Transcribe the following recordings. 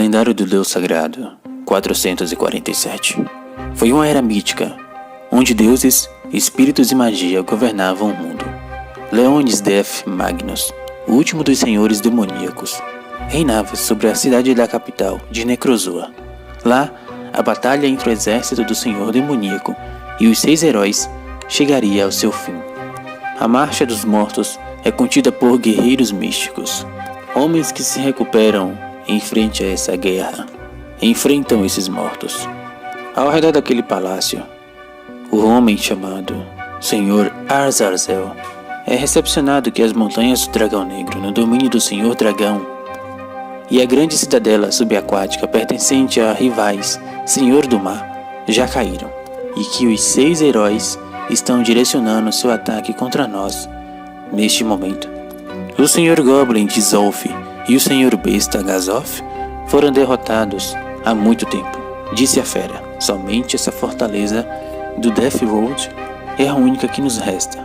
Calendário do Deus Sagrado, 447. Foi uma era mítica, onde deuses, espíritos e magia governavam o mundo. Leonis Def Magnus, o último dos senhores demoníacos, reinava sobre a cidade da capital de Necrozoa. Lá, a batalha entre o exército do senhor demoníaco e os 6 heróis chegaria ao seu fim. A Marcha dos Mortos é contida por guerreiros místicos, homens que se recuperam em frente a essa guerra, enfrentam esses mortos. Ao redor daquele palácio, o homem chamado Senhor Azazel é recepcionado que as montanhas do Dragão Negro, no domínio do Senhor Dragão, e a grande cidadela subaquática pertencente a rivais Senhor do Mar já caíram, e que os 6 heróis estão direcionando seu ataque contra nós neste momento. O Senhor Goblin de Zolf e o Senhor Besta Gazoth foram derrotados há muito tempo, disse a fera. Somente essa fortaleza do Death Road é a única que nos resta.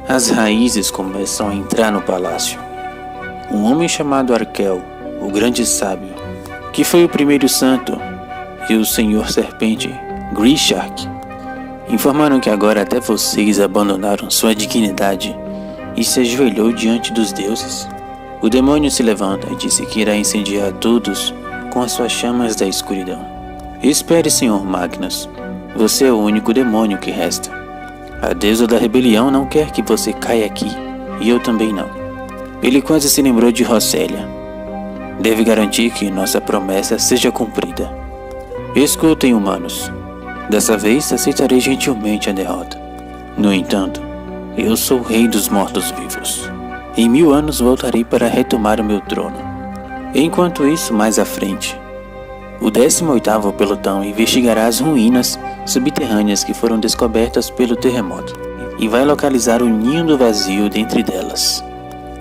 As raízes começam a entrar no palácio. Um homem chamado Arkel, o grande sábio, que foi o primeiro santo, e o Senhor Serpente, Grishark, informaram que agora até vocês abandonaram sua dignidade e se ajoelhou diante dos deuses. O demônio se levanta e disse que irá incendiar todos com as suas chamas da escuridão. Espere, Senhor Magnus, você é o único demônio que resta. A deusa da rebelião não quer que você caia aqui, e eu também não. Ele quase se lembrou de Rosélia. Deve garantir que nossa promessa seja cumprida. Escutem, humanos. Dessa vez aceitarei gentilmente a derrota. No entanto, eu sou o rei dos mortos-vivos. Em 1000 anos voltarei para retomar o meu trono. Enquanto isso, mais à frente, o 18º pelotão investigará as ruínas subterrâneas que foram descobertas pelo terremoto e vai localizar o ninho do vazio dentre delas.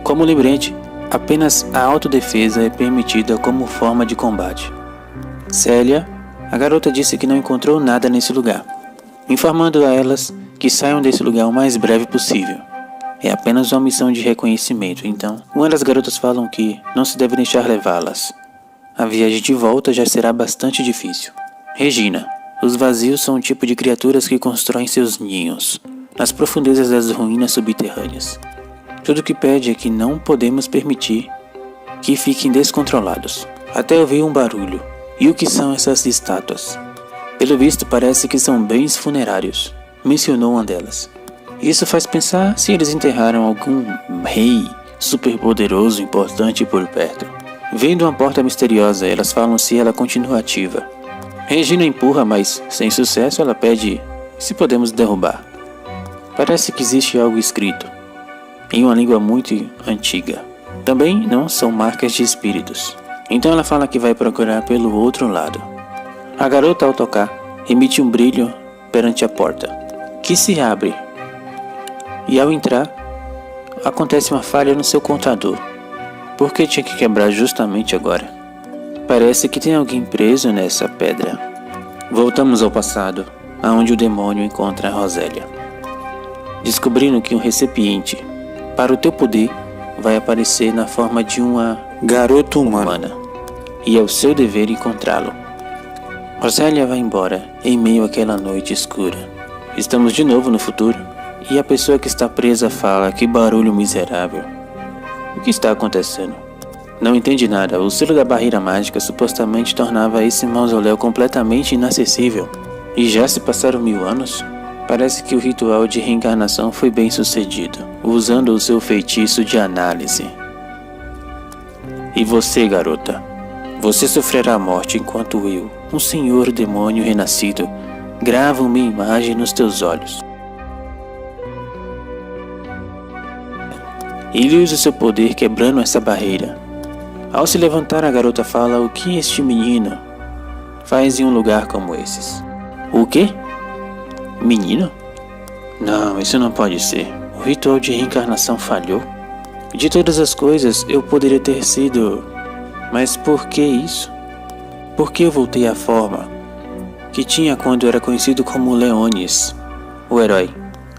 Como lembrete, apenas a autodefesa é permitida como forma de combate. Célia, a garota, disse que não encontrou nada nesse lugar, informando a elas que saiam desse lugar o mais breve possível. É apenas uma missão de reconhecimento, então uma das garotas falam que não se deve deixar levá-las. A viagem de volta já será bastante difícil. Regina, os vazios são um tipo de criaturas que constroem seus ninhos nas profundezas das ruínas subterrâneas. Tudo o que pede é que não podemos permitir que fiquem descontrolados. Até ouvi um barulho. E o que são essas estátuas? Pelo visto, parece que são bens funerários, mencionou uma delas. Isso faz pensar se eles enterraram algum rei superpoderoso importante por perto. Vendo uma porta misteriosa, elas falam se ela continua ativa. Regina empurra, mas sem sucesso ela pede se podemos derrubar. Parece que existe algo escrito, em uma língua muito antiga. Também não são marcas de espíritos. Então ela fala que vai procurar pelo outro lado. A garota, ao tocar, emite um brilho perante a porta, que se abre. E ao entrar, acontece uma falha no seu contador. Por que tinha que quebrar justamente agora? Parece que tem alguém preso nessa pedra. Voltamos ao passado, aonde o demônio encontra a Rosélia, descobrindo que um recipiente para o teu poder vai aparecer na forma de uma garota humana, e é o seu dever encontrá-lo. Rosélia vai embora em meio àquela noite escura. Estamos de novo no futuro. E a pessoa que está presa fala: que barulho miserável. O que está acontecendo? Não entende nada. O selo da barreira mágica supostamente tornava esse mausoléu completamente inacessível. E já se passaram 1000 anos? Parece que o ritual de reencarnação foi bem sucedido, usando o seu feitiço de análise. E você, garota? Você sofrerá a morte enquanto eu, um senhor demônio renascido, gravo minha imagem nos teus olhos. Ele usa seu poder quebrando essa barreira. Ao se levantar, a garota fala o que este menino faz em um lugar como esses. O quê? Menino? Não, isso não pode ser. O ritual de reencarnação falhou. De todas as coisas, eu poderia ter sido... Mas por que isso? Por que eu voltei à forma que tinha quando era conhecido como Leonis, o herói?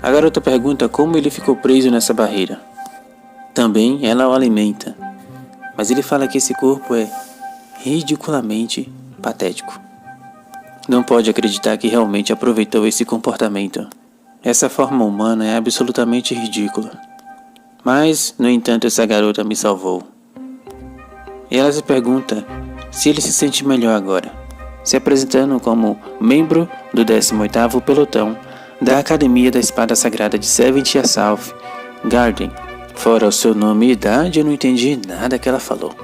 A garota pergunta como ele ficou preso nessa barreira. Também ela o alimenta, mas ele fala que esse corpo é ridiculamente patético. Não pode acreditar que realmente aproveitou esse comportamento. Essa forma humana é absolutamente ridícula. Mas, no entanto, essa garota me salvou. E ela se pergunta se ele se sente melhor agora, se apresentando como membro do 18º Pelotão da Academia da Espada Sagrada de Seventh Assault Garden. Fora o seu nome e idade, eu não entendi nada que ela falou.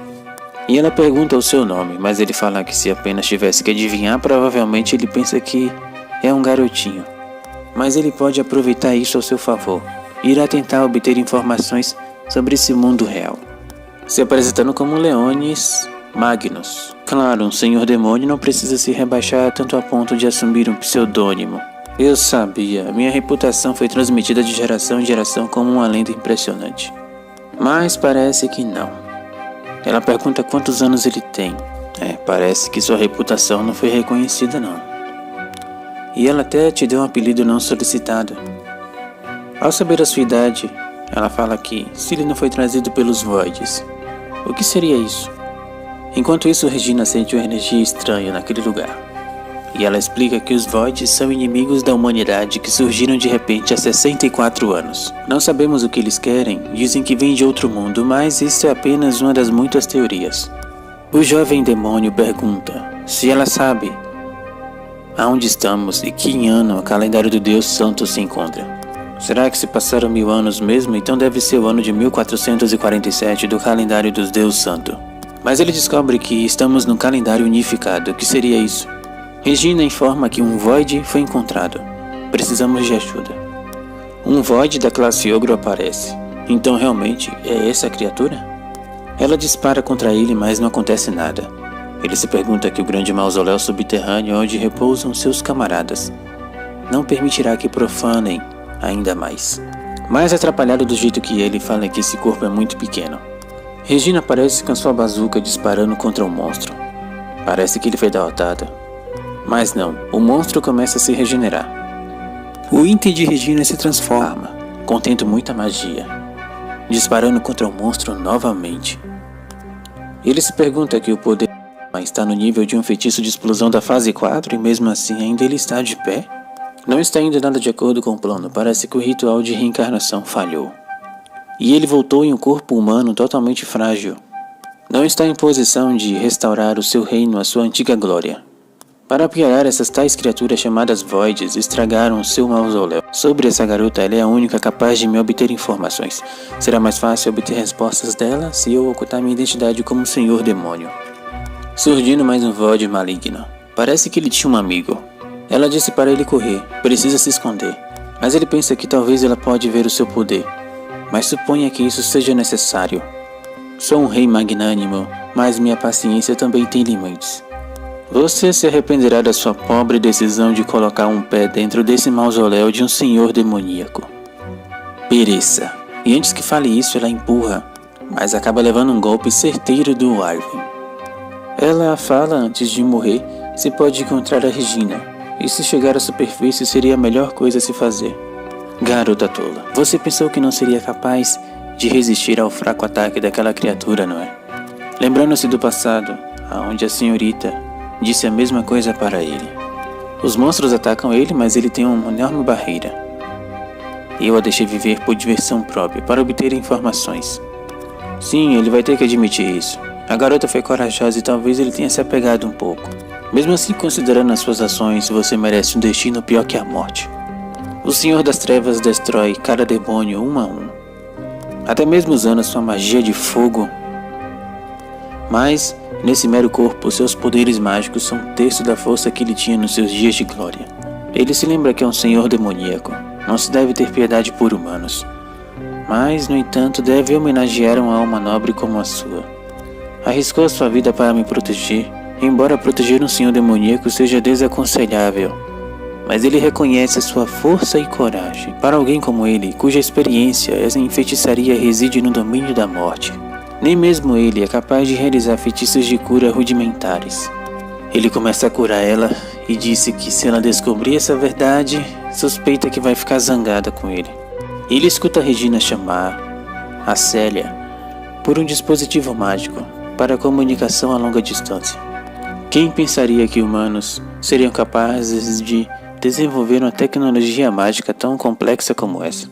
E ela pergunta o seu nome, mas ele fala que se apenas tivesse que adivinhar, provavelmente ele pensa que é um garotinho. Mas ele pode aproveitar isso ao seu favor. Irá tentar obter informações sobre esse mundo real. Se apresentando como Leonis Magnus. Claro, um senhor demônio não precisa se rebaixar tanto a ponto de assumir um pseudônimo. Eu sabia, minha reputação foi transmitida de geração em geração como uma lenda impressionante. Mas parece que não. Ela pergunta quantos anos ele tem. Parece que sua reputação não foi reconhecida não. E ela até te deu um apelido não solicitado. Ao saber a sua idade, ela fala que se ele não foi trazido pelos Voids, o que seria isso? Enquanto isso, Regina sente uma energia estranha naquele lugar. E ela explica que os Voids são inimigos da humanidade que surgiram de repente há 64 anos. Não sabemos o que eles querem, dizem que vêm de outro mundo, mas isso é apenas uma das muitas teorias. O jovem demônio pergunta se ela sabe aonde estamos e que ano o calendário do Deus Santo se encontra. Será que se passaram 1000 anos mesmo? Então deve ser o ano de 1447 do calendário dos Deus Santo. Mas ele descobre que estamos no calendário unificado. O que seria isso? Regina informa que um Void foi encontrado. Precisamos de ajuda. Um Void da classe Ogro aparece. Então realmente é essa a criatura? Ela dispara contra ele, mas não acontece nada. Ele se pergunta que o grande mausoléu subterrâneo onde repousam seus camaradas não permitirá que profanem ainda mais. Mais atrapalhado do jeito que ele fala que esse corpo é muito pequeno. Regina aparece com sua bazuca disparando contra o monstro. Parece que ele foi derrotado. Mas não, o monstro começa a se regenerar. O item de Regina se transforma, contendo muita magia, disparando contra o monstro novamente. Ele se pergunta que o poder está no nível de um feitiço de explosão da fase 4 e mesmo assim ainda ele está de pé? Não está indo nada de acordo com o plano, parece que o ritual de reencarnação falhou. E ele voltou em um corpo humano totalmente frágil. Não está em posição de restaurar o seu reino à sua antiga glória. Para piorar, essas tais criaturas chamadas Voids estragaram seu mausoléu. Sobre essa garota, ela é a única capaz de me obter informações. Será mais fácil obter respostas dela se eu ocultar minha identidade como Senhor Demônio. Surgindo mais um Void maligno. Parece que ele tinha um amigo. Ela disse para ele correr, precisa se esconder. Mas ele pensa que talvez ela pode ver o seu poder. Mas suponha que isso seja necessário. Sou um rei magnânimo, mas minha paciência também tem limites. Você se arrependerá da sua pobre decisão de colocar um pé dentro desse mausoléu de um senhor demoníaco. Pereça. E antes que fale isso, ela empurra, mas acaba levando um golpe certeiro do Arvin. Ela fala antes de morrer se pode encontrar a Regina, e se chegar à superfície seria a melhor coisa a se fazer. Garota tola, você pensou que não seria capaz de resistir ao fraco ataque daquela criatura, não é? Lembrando-se do passado, aonde a senhorita disse a mesma coisa para ele. Os monstros atacam ele, mas ele tem uma enorme barreira. E eu a deixei viver por diversão própria, para obter informações. Sim, ele vai ter que admitir isso. A garota foi corajosa e talvez ele tenha se apegado um pouco. Mesmo assim, considerando as suas ações, você merece um destino pior que a morte. O Senhor das Trevas destrói cada demônio um a um, até mesmo usando sua magia de fogo. Mas, nesse mero corpo, seus poderes mágicos são um terço da força que ele tinha nos seus dias de glória. Ele se lembra que é um senhor demoníaco, não se deve ter piedade por humanos. Mas, no entanto, deve homenagear uma alma nobre como a sua. Arriscou sua vida para me proteger, embora proteger um senhor demoníaco seja desaconselhável. Mas ele reconhece a sua força e coragem. Para alguém como ele, cuja experiência em feitiçaria reside no domínio da morte, nem mesmo ele é capaz de realizar feitiços de cura rudimentares. Ele começa a curar ela e disse que se ela descobrir essa verdade, suspeita que vai ficar zangada com ele. Ele escuta a Regina chamar a Célia por um dispositivo mágico. para a comunicação a longa distância. Quem pensaria que humanos seriam capazes de desenvolver uma tecnologia mágica tão complexa como essa?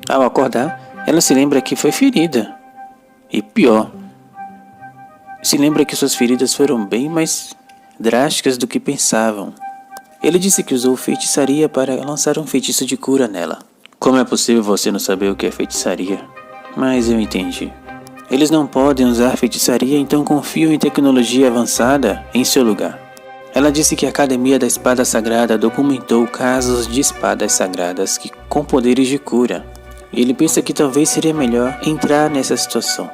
Ao acordar, ela se lembra que foi ferida. E pior, se lembra que suas feridas foram bem mais drásticas do que pensavam. Ele disse que usou feitiçaria para lançar um feitiço de cura nela. Como é possível você não saber o que é feitiçaria? Mas eu entendi. Eles não podem usar feitiçaria, então confiam em tecnologia avançada em seu lugar. Ela disse que a Academia da Espada Sagrada documentou casos de espadas sagradas com poderes de cura. E ele pensa que talvez seria melhor entrar nessa situação.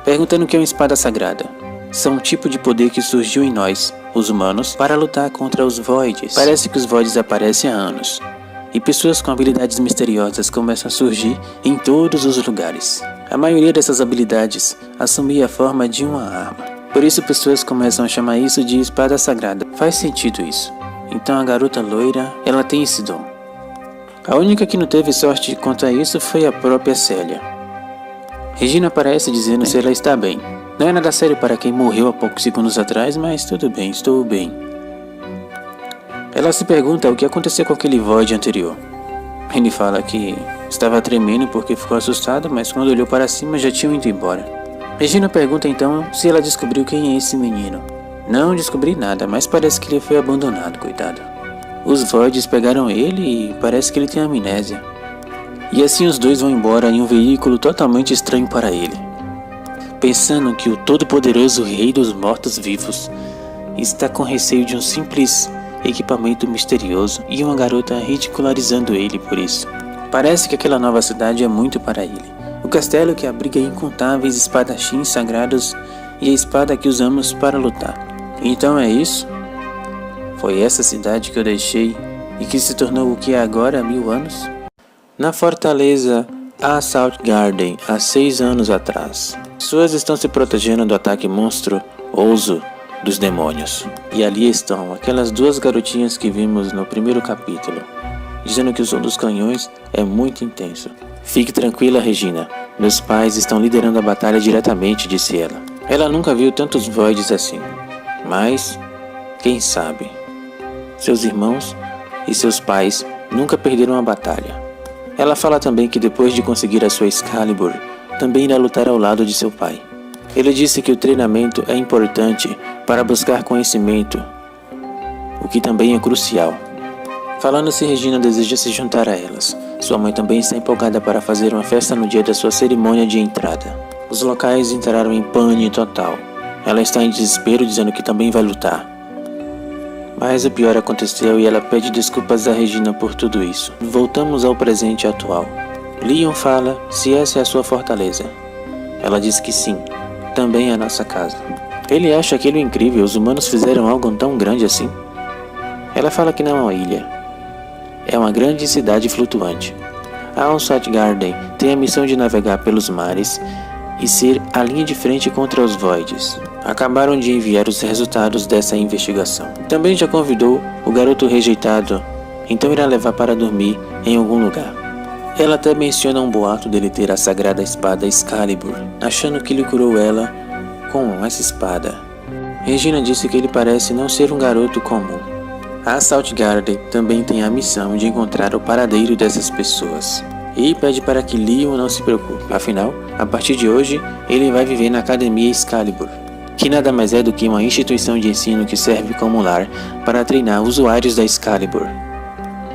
Perguntando o que é uma espada sagrada. São um tipo de poder que surgiu em nós, os humanos, para lutar contra os Voids. Parece que os Voids aparecem há anos. E pessoas com habilidades misteriosas começam a surgir em todos os lugares. A maioria dessas habilidades assumia a forma de uma arma. Por isso pessoas começam a chamar isso de espada sagrada. Faz sentido isso. Então a garota loira, ela tem esse dom. A única que não teve sorte quanto a isso foi a própria Célia. Regina aparece dizendo se ela está bem. Não é nada sério para quem morreu há poucos segundos atrás, mas tudo bem, estou bem. Ela se pergunta o que aconteceu com aquele Void anterior. Ele fala que estava tremendo porque ficou assustado, mas quando olhou para cima já tinham ido embora. Regina pergunta então se ela descobriu quem é esse menino. Não descobri nada, mas parece que ele foi abandonado, coitado. Os Voids pegaram ele e parece que ele tem amnésia. E assim os dois vão embora em um veículo totalmente estranho para ele. Pensando que o todo-poderoso Rei dos Mortos-Vivos está com receio de um simples equipamento misterioso e uma garota ridicularizando ele por isso. Parece que aquela nova cidade é muito para ele. O castelo que abriga incontáveis espadachins sagrados e a espada que usamos para lutar. Então é isso? Foi essa cidade que eu deixei e que se tornou o que é agora há 1000 anos? Na fortaleza Assault Garden, há 6 anos atrás. Pessoas estão se protegendo do ataque monstruoso dos demônios. E ali estão aquelas 2 garotinhas que vimos no primeiro capítulo, dizendo que o som dos canhões é muito intenso. Fique tranquila, Regina. Meus pais estão liderando a batalha diretamente, disse ela. Ela nunca viu tantos Voids assim. Mas, quem sabe? Seus irmãos e seus pais nunca perderam a batalha. Ela fala também que depois de conseguir a sua Excalibur, também irá lutar ao lado de seu pai. Ele disse que o treinamento é importante para buscar conhecimento, o que também é crucial. Falando se Regina deseja se juntar a elas, sua mãe também está empolgada para fazer uma festa no dia da sua cerimônia de entrada. Os locais entraram em pânico total. Ela está em desespero dizendo que também vai lutar. Mas o pior aconteceu e ela pede desculpas a Regina por tudo isso. Voltamos ao presente atual. Leon fala se essa é a sua fortaleza. Ela diz que sim. Também é a nossa casa. Ele acha aquilo incrível, os humanos fizeram algo tão grande assim. Ela fala que não é uma ilha. É uma grande cidade flutuante. A Assault Garden tem a missão de navegar pelos mares e ser a linha de frente contra os Voids. Acabaram de enviar os resultados dessa investigação. Também já convidou o garoto rejeitado, então irá levar para dormir em algum lugar. Ela até menciona um boato dele ter a sagrada espada Excalibur, achando que ele curou ela com essa espada. Regina disse que ele parece não ser um garoto comum. A Assault Garden também tem a missão de encontrar o paradeiro dessas pessoas. E pede para que Leon não se preocupe. Afinal, a partir de hoje, ele vai viver na Academia Excalibur, que nada mais é do que uma instituição de ensino que serve como lar para treinar usuários da Excalibur.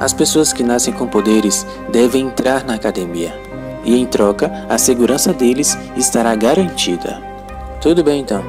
As pessoas que nascem com poderes devem entrar na academia, e em troca, a segurança deles estará garantida. Tudo bem então,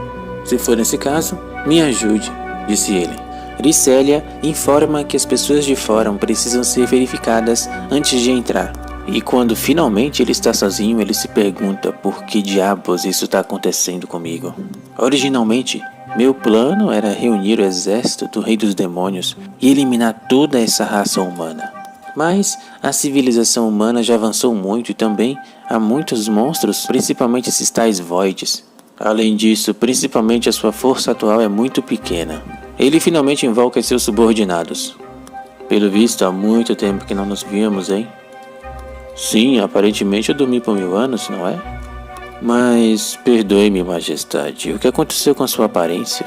se for nesse caso, me ajude, disse ele. Ricélia informa que as pessoas de fora precisam ser verificadas antes de entrar. E quando finalmente ele está sozinho, ele se pergunta por que diabos isso está acontecendo comigo. Originalmente, meu plano era reunir o exército do Rei dos Demônios e eliminar toda essa raça humana. Mas a civilização humana já avançou muito e também há muitos monstros, principalmente esses tais Voids. Além disso, principalmente a sua força atual é muito pequena. Ele finalmente invoca seus subordinados. Pelo visto, há muito tempo que não nos víamos, hein? Sim, aparentemente eu dormi por 1000 anos, não é? Mas, perdoe-me, majestade, o que aconteceu com sua aparência?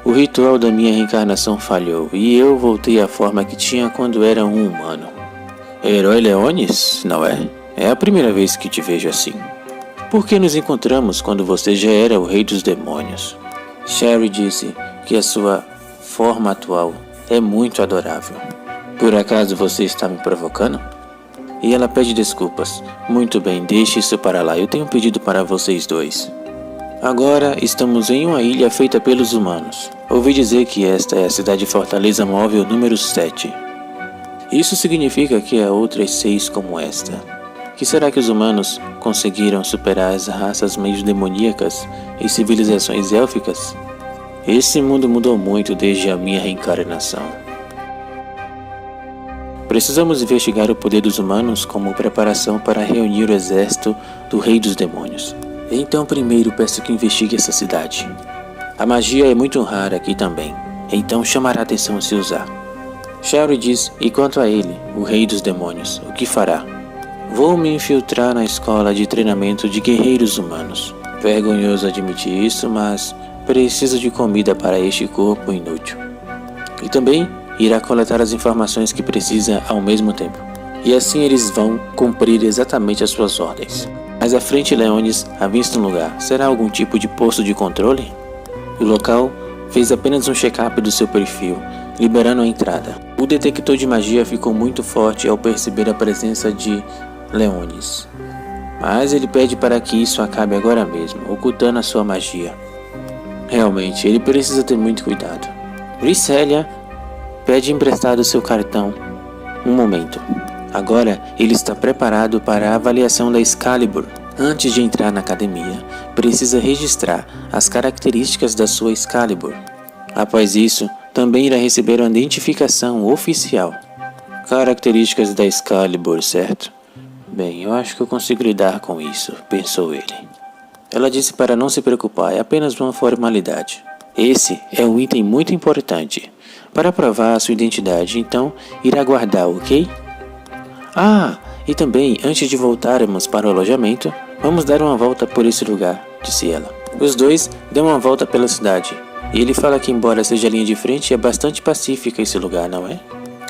O ritual da minha reencarnação falhou e eu voltei à forma que tinha quando era um humano. Herói Leones, não é? É a primeira vez que te vejo assim. Por que nos encontramos quando você já era o rei dos demônios? Sherry disse que a sua forma atual é muito adorável. Por acaso você está me provocando? E ela pede desculpas. Muito bem, deixe isso para lá, eu tenho um pedido para vocês dois. Agora estamos em uma ilha feita pelos humanos. Ouvi dizer que esta é a cidade fortaleza móvel número 7. Isso significa que há outras 6 como esta. Que será que os humanos conseguiram superar as raças meio demoníacas e civilizações élficas? Esse mundo mudou muito desde a minha reencarnação. Precisamos investigar o poder dos humanos como preparação para reunir o exército do Rei dos Demônios. Então primeiro peço que investigue essa cidade. A magia é muito rara aqui também, então chamará atenção se usar. Sherry diz, e quanto a ele, o Rei dos Demônios, o que fará? Vou me infiltrar na escola de treinamento de guerreiros humanos. Vergonhoso admitir isso, mas preciso de comida para este corpo inútil. E também irá coletar as informações que precisa ao mesmo tempo. E assim eles vão cumprir exatamente as suas ordens. Mais à frente, Leones avista um lugar. Será algum tipo de posto de controle? O local fez apenas um check-up do seu perfil, liberando a entrada. O detector de magia ficou muito forte ao perceber a presença de Leones. Mas ele pede para que isso acabe agora mesmo, ocultando a sua magia. Realmente, ele precisa ter muito cuidado. Griselia pede emprestado seu cartão. Um momento. Agora ele está preparado para a avaliação da Excalibur. Antes de entrar na academia, precisa registrar as características da sua Excalibur. Após isso, também irá receber uma identificação oficial. Características da Excalibur, certo? Bem, eu acho que eu consigo lidar com isso, pensou ele. Ela disse para não se preocupar, é apenas uma formalidade. Esse é um item muito importante para provar a sua identidade, então irá guardar, ok? Ah, e também, antes de voltarmos para o alojamento, vamos dar uma volta por esse lugar, disse ela. Os dois dão uma volta pela cidade, e ele fala que embora seja a linha de frente, é bastante pacífica esse lugar, não é?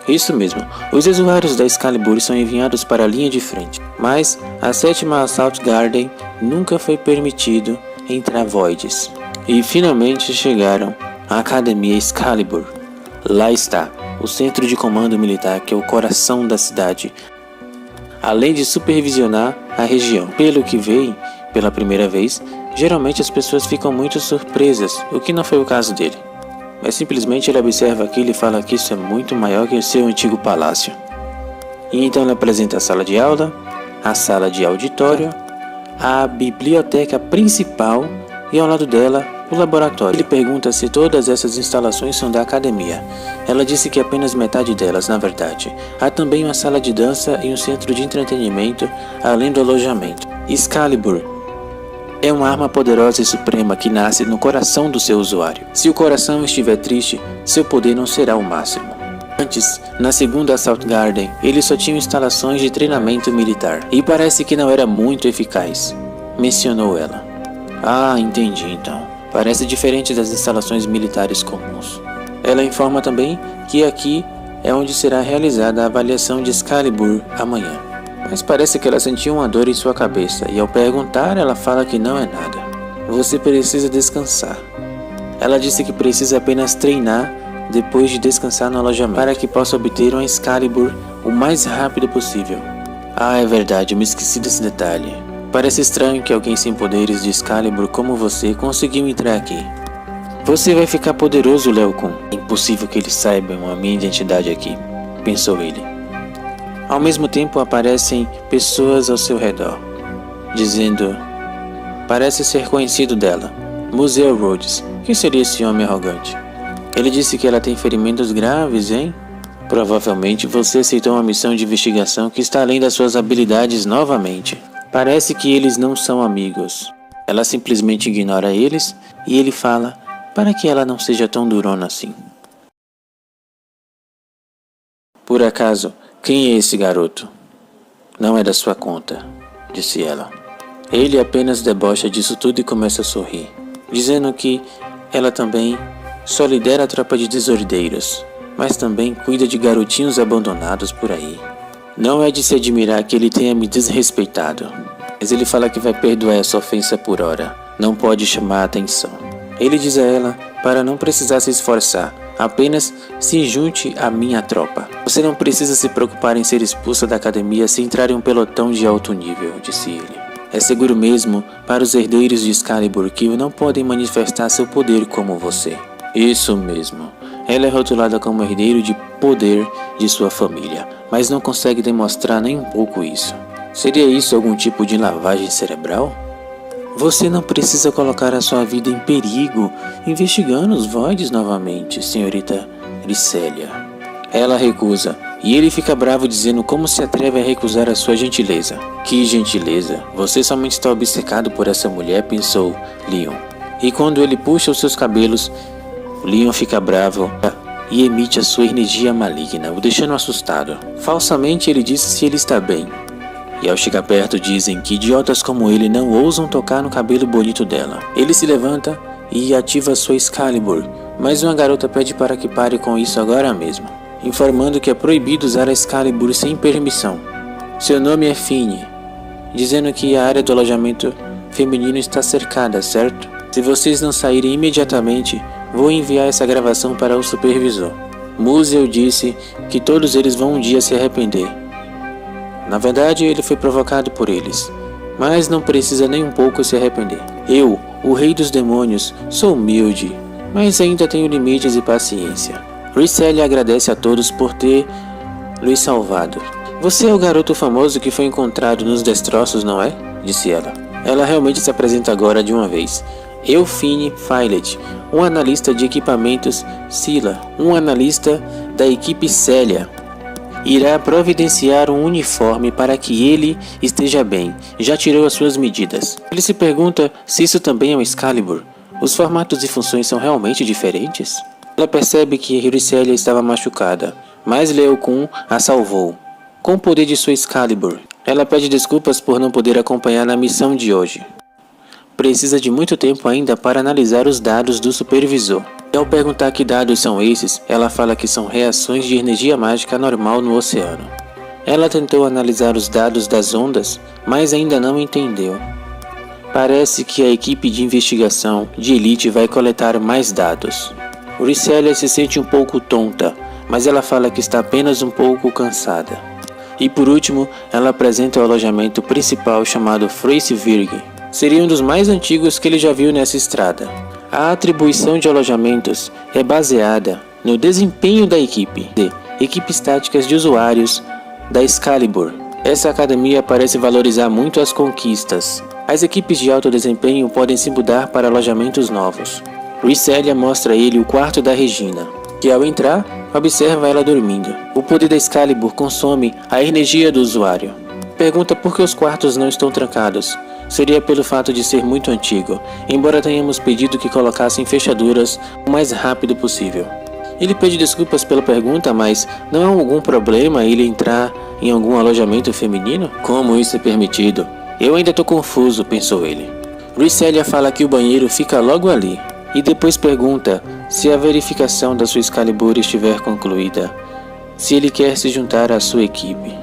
Isso mesmo, os usuários da Excalibur são enviados para a linha de frente, mas a 7ª Assault Garden nunca foi permitido entrar voids. E finalmente chegaram à Academia Excalibur. Lá está, o centro de comando militar que é o coração da cidade, além de supervisionar a região. Pelo que veem pela primeira vez, geralmente as pessoas ficam muito surpresas, o que não foi o caso dele. Mas simplesmente ele observa aquilo e fala que isso é muito maior que o seu antigo palácio. E então ele apresenta a sala de aula, a sala de auditório, a biblioteca principal e ao lado dela o laboratório. Ele pergunta se todas essas instalações são da academia. Ela disse que apenas metade delas, na verdade. Há também uma sala de dança e um centro de entretenimento, além do alojamento. Excalibur é uma arma poderosa e suprema que nasce no coração do seu usuário. Se o coração estiver triste, seu poder não será o máximo. Antes, na 2ª Assault Garden, eles só tinham instalações de treinamento militar, e parece que não era muito eficaz, mencionou ela. Ah, entendi então. Parece diferente das instalações militares comuns. Ela informa também que aqui é onde será realizada a avaliação de Excalibur amanhã. Mas parece que ela sentiu uma dor em sua cabeça e ao perguntar ela fala que não é nada. Você precisa descansar. Ela disse que precisa apenas treinar depois de descansar no alojamento para que possa obter uma Excalibur o mais rápido possível. Ah, é verdade, eu me esqueci desse detalhe. Parece estranho que alguém sem poderes de Excalibur como você conseguiu entrar aqui. Você vai ficar poderoso, Leokun. É impossível que eles saibam a minha identidade aqui, pensou ele. Ao mesmo tempo aparecem pessoas ao seu redor, dizendo: parece ser conhecido dela. Museu Rhodes. Quem seria esse homem arrogante? Ele disse que ela tem ferimentos graves, hein? Provavelmente você aceitou uma missão de investigação que está além das suas habilidades novamente. Parece que eles não são amigos. Ela simplesmente ignora eles e ele fala para que ela não seja tão durona assim. Por acaso, quem é esse garoto? Não é da sua conta, disse ela. Ele apenas debocha disso tudo e começa a sorrir, dizendo que ela também só lidera a tropa de desordeiros, mas também cuida de garotinhos abandonados por aí. Não é de se admirar que ele tenha me desrespeitado, mas ele fala que vai perdoar essa ofensa por hora, não pode chamar a atenção. Ele diz a ela para não precisar se esforçar, apenas se junte à minha tropa. Você não precisa se preocupar em ser expulsa da academia se entrar em um pelotão de alto nível, disse ele. É seguro mesmo para os herdeiros de Excalibur que não podem manifestar seu poder como você. Isso mesmo. Ela é rotulada como herdeiro de poder de sua família, mas não consegue demonstrar nem um pouco isso. Seria isso algum tipo de lavagem cerebral? Você não precisa colocar a sua vida em perigo investigando os Voids novamente, senhorita Grissélia. Ela recusa, e ele fica bravo dizendo como se atreve a recusar a sua gentileza. Que gentileza? Você somente está obcecado por essa mulher, pensou Leon. E quando ele puxa os seus cabelos, Leon fica bravo e emite a sua energia maligna, o deixando assustado. Falsamente ele disse se ele está bem. E ao chegar perto dizem que idiotas como ele não ousam tocar no cabelo bonito dela. Ele se levanta e ativa sua Excalibur, mas uma garota pede para que pare com isso agora mesmo, informando que é proibido usar a Excalibur sem permissão. Seu nome é Fini, dizendo que a área do alojamento feminino está cercada, certo? Se vocês não saírem imediatamente, vou enviar essa gravação para o supervisor. Musil disse que todos eles vão um dia se arrepender. Na verdade, ele foi provocado por eles, mas não precisa nem um pouco se arrepender. Eu, o rei dos demônios, sou humilde, mas ainda tenho limites e paciência. Grissélia agradece a todos por ter lhes salvado. Você é o garoto famoso que foi encontrado nos destroços, não é? Disse ela. Ela realmente se apresenta agora de uma vez. Eu, Fini Filet, um analista de equipamentos Sila, um analista da equipe Célia, irá providenciar um uniforme para que ele esteja bem. Já tirou as suas medidas. Ele se pergunta se isso também é um Excalibur. Os formatos e funções são realmente diferentes? Ela percebe que Grissélia estava machucada, mas Leokun a salvou com o poder de sua Excalibur. Ela pede desculpas por não poder acompanhar na missão de hoje. Precisa de muito tempo ainda para analisar os dados do supervisor. E ao perguntar que dados são esses, ela fala que são reações de energia mágica normal no oceano. Ela tentou analisar os dados das ondas, mas ainda não entendeu. Parece que a equipe de investigação de elite vai coletar mais dados. Grissélia se sente um pouco tonta, mas ela fala que está apenas um pouco cansada. E por último, ela apresenta o alojamento principal chamado Freysvirg. Seria um dos mais antigos que ele já viu nessa estrada. A atribuição de alojamentos é baseada no desempenho da equipe, de equipes táticas de usuários da Excalibur. Essa academia parece valorizar muito as conquistas. As equipes de alto desempenho podem se mudar para alojamentos novos. Grissélia mostra a ele o quarto da Regina, que ao entrar, observa ela dormindo. O poder da Excalibur consome a energia do usuário. Pergunta por que os quartos não estão trancados. Seria pelo fato de ser muito antigo, embora tenhamos pedido que colocassem fechaduras o mais rápido possível. Ele pede desculpas pela pergunta, mas não há algum problema ele entrar em algum alojamento feminino? Como isso é permitido? Eu ainda tô confuso, pensou ele. Grissélia fala que o banheiro fica logo ali, e depois pergunta se a verificação da sua Excalibur estiver concluída, se ele quer se juntar à sua equipe.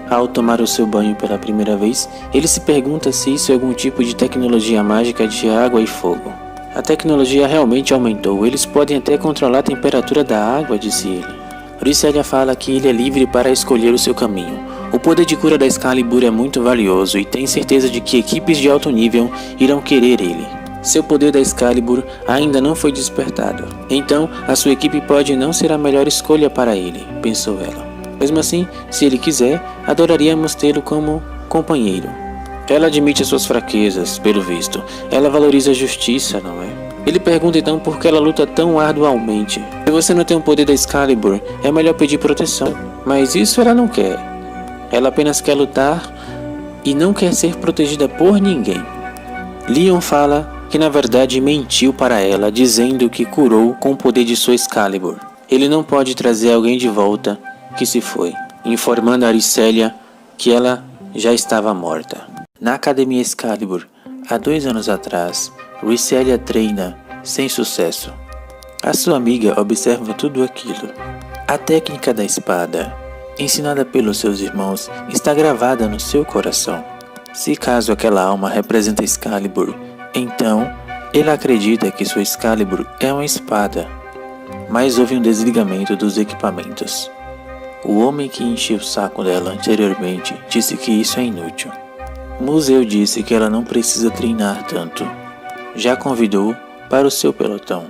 Ao tomar o seu banho pela primeira vez, ele se pergunta se isso é algum tipo de tecnologia mágica de água e fogo. A tecnologia realmente aumentou, eles podem até controlar a temperatura da água, disse ele. Grissélia fala que ele é livre para escolher o seu caminho. O poder de cura da Excalibur é muito valioso e tem certeza de que equipes de alto nível irão querer ele. Seu poder da Excalibur ainda não foi despertado, então a sua equipe pode não ser a melhor escolha para ele, pensou ela. Mesmo assim, se ele quiser, adoraríamos tê-lo como companheiro. Ela admite suas fraquezas, pelo visto. Ela valoriza a justiça, não é? Ele pergunta então por que ela luta tão arduamente. Se você não tem o poder da Excalibur, é melhor pedir proteção. Mas isso ela não quer. Ela apenas quer lutar e não quer ser protegida por ninguém. Leon fala que na verdade mentiu para ela, dizendo que curou com o poder de sua Excalibur. Ele não pode trazer alguém de volta que se foi, informando a Grissélia que ela já estava morta. Na Academia Excalibur, há 2 anos atrás, Ricelia treina sem sucesso. A sua amiga observa tudo aquilo. A técnica da espada, ensinada pelos seus irmãos, está gravada no seu coração. Se caso aquela alma representa Excalibur, então ele acredita que sua Excalibur é uma espada. Mas houve um desligamento dos equipamentos. O homem que encheu o saco dela anteriormente disse que isso é inútil. Museu disse que ela não precisa treinar tanto. Já convidou para o seu pelotão.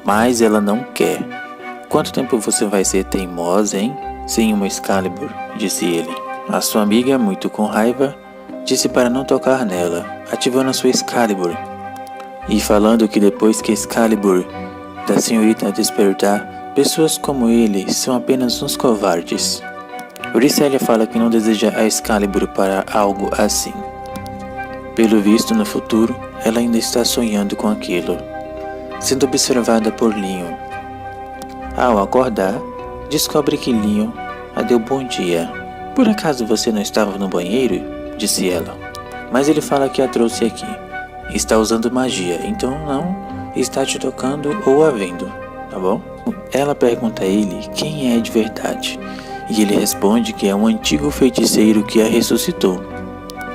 Mas ela não quer. Quanto tempo você vai ser teimosa, hein? Sem uma Excalibur, disse ele. A sua amiga, muito com raiva, disse para não tocar nela, ativando a sua Excalibur. E falando que depois que Excalibur da senhorita despertar, pessoas como ele são apenas uns covardes. Ricelia fala que não deseja a Excalibur para algo assim. Pelo visto, no futuro, ela ainda está sonhando com aquilo, sendo observada por Leon. Ao acordar, descobre que Leon a deu bom dia. Por acaso você não estava no banheiro? Disse ela. Mas ele fala que a trouxe aqui. Está usando magia, então não está te tocando ou a vendo, tá bom? Ela pergunta a ele quem é de verdade, e ele responde que é um antigo feiticeiro que a ressuscitou.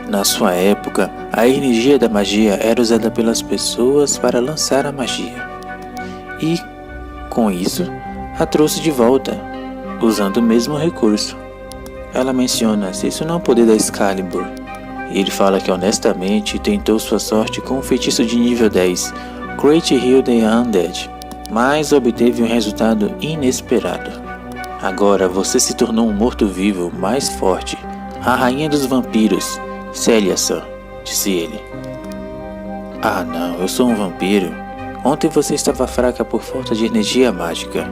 Na sua época, a energia da magia era usada pelas pessoas para lançar a magia. E, com isso, a trouxe de volta, usando o mesmo recurso. Ela menciona se isso não é o poder da Excalibur. E ele fala que honestamente tentou sua sorte com um feitiço de nível 10, Great Heal the Undead, mas obteve um resultado inesperado. Agora você se tornou um morto-vivo mais forte, a rainha dos vampiros, Celia-san, disse ele. Ah não, eu sou um vampiro. Ontem você estava fraca por falta de energia mágica.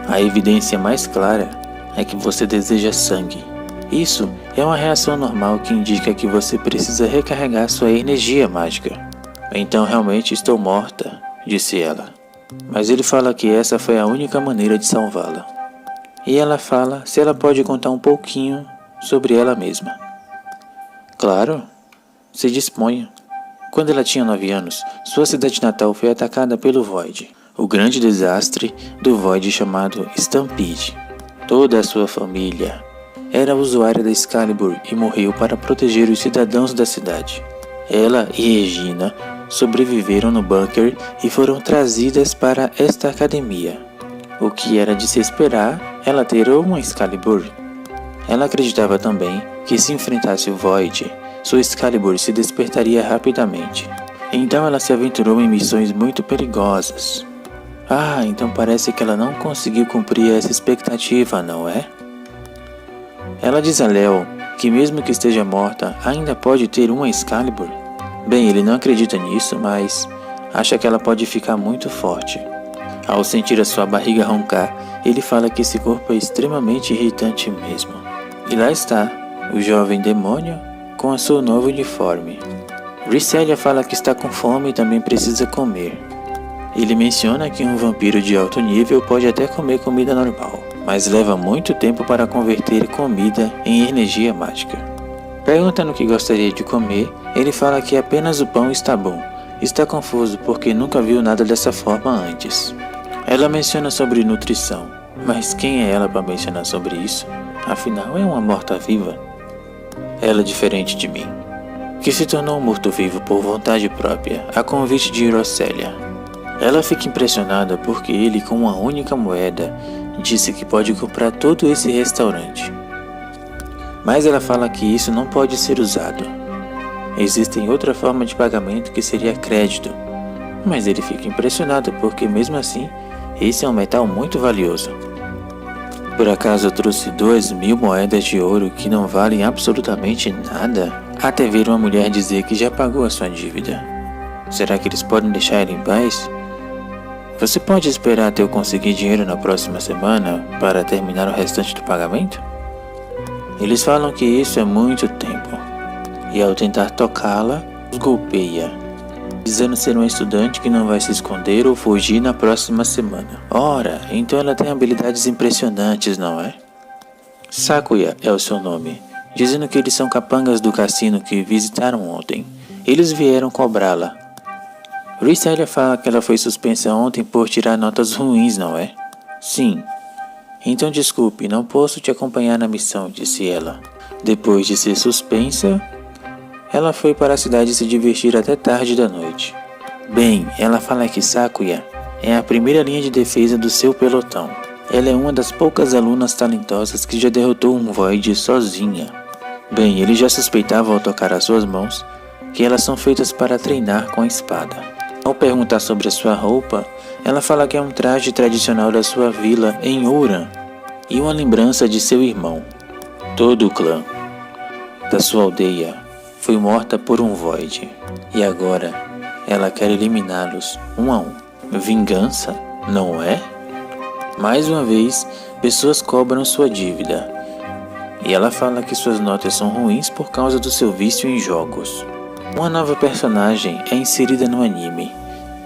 A evidência mais clara é que você deseja sangue. Isso é uma reação normal que indica que você precisa recarregar sua energia mágica. Então realmente estou morta, disse ela. Mas ele fala que essa foi a única maneira de salvá-la. E ela fala se ela pode contar um pouquinho sobre ela mesma. Claro, se disponha. Quando ela tinha 9 anos, sua cidade natal foi atacada pelo Void, o grande desastre do Void chamado Stampede. Toda a sua família era usuária da Excalibur e morreu para proteger os cidadãos da cidade. Ela e Regina sobreviveram no bunker e foram trazidas para esta academia. O que era de se esperar, ela ter uma Excalibur. Ela acreditava também que se enfrentasse o Void, sua Excalibur se despertaria rapidamente. Então ela se aventurou em missões muito perigosas. Ah, então parece que ela não conseguiu cumprir essa expectativa, não é? Ela diz a Léo que mesmo que esteja morta, ainda pode ter uma Excalibur. Bem, ele não acredita nisso, mas acha que ela pode ficar muito forte. Ao sentir a sua barriga roncar, ele fala que esse corpo é extremamente irritante mesmo. E lá está, o jovem demônio com a sua nova uniforme. Ricelia fala que está com fome e também precisa comer. Ele menciona que um vampiro de alto nível pode até comer comida normal, mas leva muito tempo para converter comida em energia mágica. Perguntando o que gostaria de comer, ele fala que apenas o pão está bom. Está confuso porque nunca viu nada dessa forma antes. Ela menciona sobre nutrição, mas quem é ela para mencionar sobre isso? Afinal, é uma morta-viva. Ela é diferente de mim, que se tornou um morto-vivo por vontade própria, a convite de Ricelia. Ela fica impressionada porque ele, com uma única moeda, disse que pode comprar todo esse restaurante. Mas ela fala que isso não pode ser usado. Existem outra forma de pagamento que seria crédito. Mas ele fica impressionado porque mesmo assim, esse é um metal muito valioso. Por acaso eu trouxe 2.000 moedas de ouro que não valem absolutamente nada? Até ver uma mulher dizer que já pagou a sua dívida. Será que eles podem deixar ela em paz? Você pode esperar até eu conseguir dinheiro na próxima semana para terminar o restante do pagamento? Eles falam que isso é muito tempo, e ao tentar tocá-la, os golpeia, dizendo ser uma estudante que não vai se esconder ou fugir na próxima semana. Ora, então ela tem habilidades impressionantes, não é? Sakuya é o seu nome. dizendo que eles são capangas do cassino que visitaram ontem. Eles vieram cobrá-la. Célia fala que ela foi suspensa ontem por tirar notas ruins, não é? Sim. Então desculpe, não posso te acompanhar na missão, disse ela. Depois de ser suspensa, ela foi para a cidade se divertir até tarde da noite. Bem, ela fala que Sakuya é a primeira linha de defesa do seu pelotão. Ela é uma das poucas alunas talentosas que já derrotou um Void sozinha. Bem, ele já suspeitava ao tocar as suas mãos que elas são feitas para treinar com a espada. Ao perguntar sobre a sua roupa, ela fala que é um traje tradicional da sua vila em Ouran e uma lembrança de seu irmão. Todo o clã da sua aldeia foi morta por um Void e agora ela quer eliminá-los um a um. Vingança, não é? Mais uma vez, pessoas cobram sua dívida e ela fala que suas notas são ruins por causa do seu vício em jogos. Uma nova personagem é inserida no anime.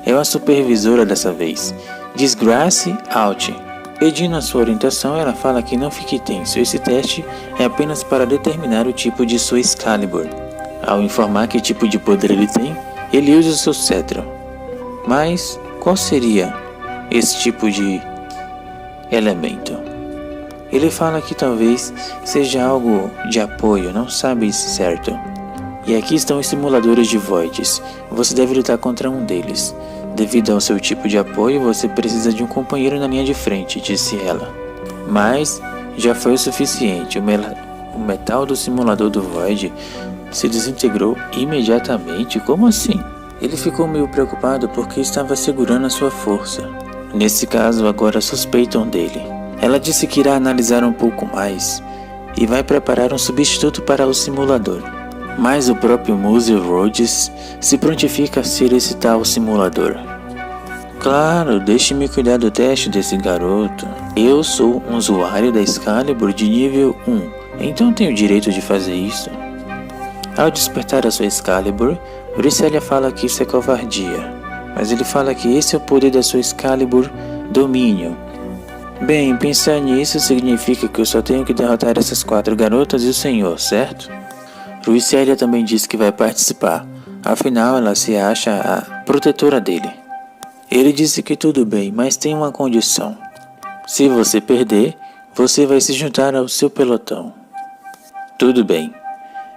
É uma supervisora dessa vez, Disgrace Out. Pedindo a sua orientação, ela fala que não fique tenso, esse teste é apenas para determinar o tipo de sua Excalibur. Ao informar que tipo de poder ele tem, ele usa o seu cetro. Mas qual seria esse tipo de elemento? Ele fala que talvez seja algo de apoio, não sabe certo. E aqui estão os simuladores de Voids. Você deve lutar contra um deles. Devido ao seu tipo de apoio, você precisa de um companheiro na linha de frente, disse ela. Mas já foi o suficiente. O metal do simulador do Void se desintegrou imediatamente. Como assim? Ele ficou meio preocupado porque estava segurando a sua força. Nesse caso, agora suspeitam dele. Ela disse que irá analisar um pouco mais e vai preparar um substituto para o simulador. Mas o próprio Muse Rhodes se prontifica a ser esse tal simulador. Claro, deixe-me cuidar do teste desse garoto. Eu sou um usuário da Excalibur de nível 1, então tenho o direito de fazer isso. Ao despertar a sua Excalibur, Célia fala que isso é covardia, mas ele fala que esse é o poder da sua Excalibur Domínio. Bem, pensar nisso significa que eu só tenho que derrotar essas 4 garotas e o senhor, certo? Célia também diz que vai participar, afinal ela se acha a protetora dele. Ele disse que tudo bem, mas tem uma condição. Se você perder, você vai se juntar ao seu pelotão. Tudo bem,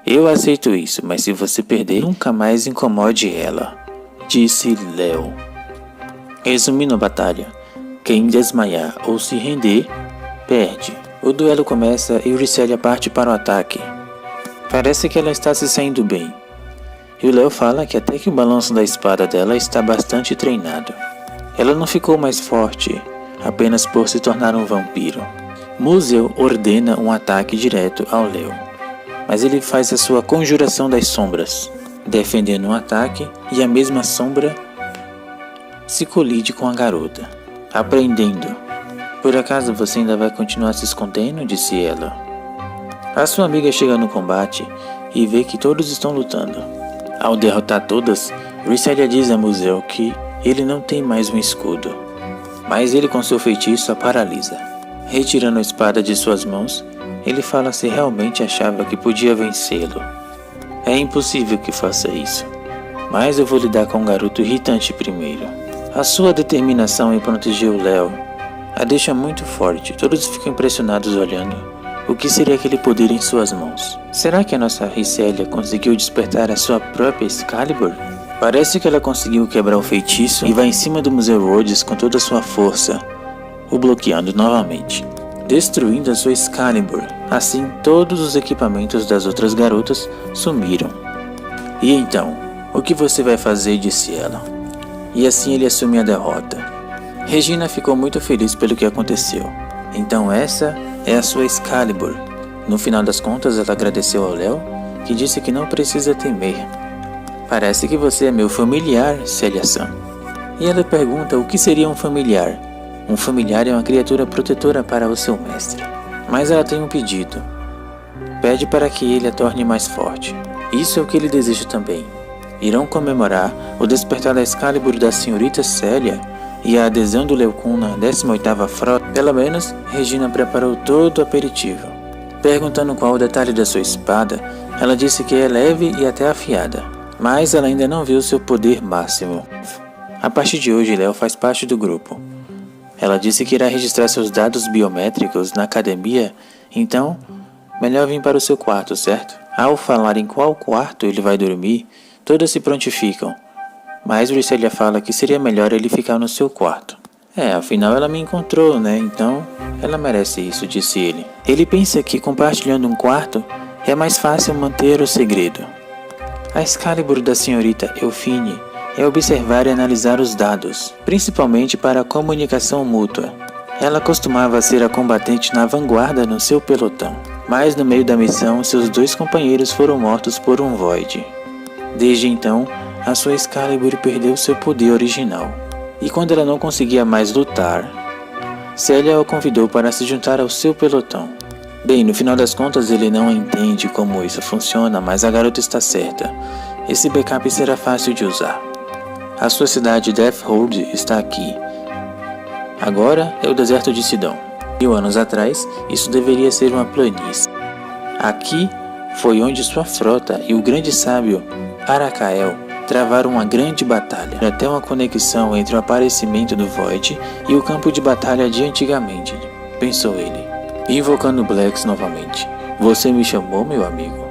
eu aceito isso, mas se você perder, nunca mais incomode ela, disse Léo. Resumindo a batalha, quem desmaiar ou se render, perde. O duelo começa e Célia parte para o ataque. Parece que ela está se saindo bem. E o Léo fala que até que o balanço da espada dela está bastante treinado. Ela não ficou mais forte, apenas por se tornar um vampiro. Musel ordena um ataque direto ao Léo, mas ele faz a sua conjuração das sombras, defendendo um ataque e a mesma sombra se colide com a garota, aprendendo. Por acaso você ainda vai continuar se escondendo? Disse ela. A sua amiga chega no combate e vê que todos estão lutando. Ao derrotar todas, Célia diz a Musel que ele não tem mais um escudo, mas ele com seu feitiço a paralisa. Retirando a espada de suas mãos, ele fala se realmente achava que podia vencê-lo. É impossível que faça isso, mas eu vou lidar com um garoto irritante primeiro. A sua determinação em proteger o Léo a deixa muito forte, todos ficam impressionados olhando. O que seria aquele poder em suas mãos? Será que a nossa Célia conseguiu despertar a sua própria Excalibur? Parece que ela conseguiu quebrar o feitiço e vai em cima do Museu Rhodes com toda a sua força, o bloqueando novamente, destruindo a sua Excalibur. Assim, todos os equipamentos das outras garotas sumiram. E então, o que você vai fazer? Disse ela. E assim ele assume a derrota. Regina ficou muito feliz pelo que aconteceu. Então essa é a sua Excalibur. No final das contas, ela agradeceu ao Léo, que disse que não precisa temer. Parece que você é meu familiar, Célia-san. E ela pergunta o que seria um familiar. Um familiar é uma criatura protetora para o seu mestre. Mas ela tem um pedido. Pede para que ele a torne mais forte. Isso é o que ele deseja também. Irão comemorar o despertar da Excalibur da senhorita Célia e a adesão do Leocun na 18ª frota. Pelo menos, Regina preparou todo o aperitivo. Perguntando qual o detalhe da sua espada, ela disse que é leve e até afiada, mas ela ainda não viu seu poder máximo. A partir de hoje, Léo faz parte do grupo. Ela disse que irá registrar seus dados biométricos na academia, então, melhor vir para o seu quarto, certo? Ao falar em qual quarto ele vai dormir, todas se prontificam, mas Briselia fala que seria melhor ele ficar no seu quarto. Afinal ela me encontrou, né? Então ela merece isso, disse ele. Ele pensa que compartilhando um quarto é mais fácil manter o segredo. A Excalibur da senhorita Elfine é observar e analisar os dados, principalmente para a comunicação mútua. Ela costumava ser a combatente na vanguarda no seu pelotão, mas no meio da missão seus 2 companheiros foram mortos por um Void. Desde então, a sua Excalibur perdeu seu poder original. E quando ela não conseguia mais lutar, Célia o convidou para se juntar ao seu pelotão. Bem, no final das contas ele não entende como isso funciona, mas a garota está certa. Esse backup será fácil de usar. A sua cidade Deathhold está aqui. Agora é o deserto de Sidon. 1000 anos atrás, isso deveria ser uma planície. Aqui foi onde sua frota e o grande sábio Aracael travaram uma grande batalha, até uma conexão entre o aparecimento do Void e o campo de batalha de antigamente, pensou ele, invocando Blacks novamente. Você me chamou, meu amigo?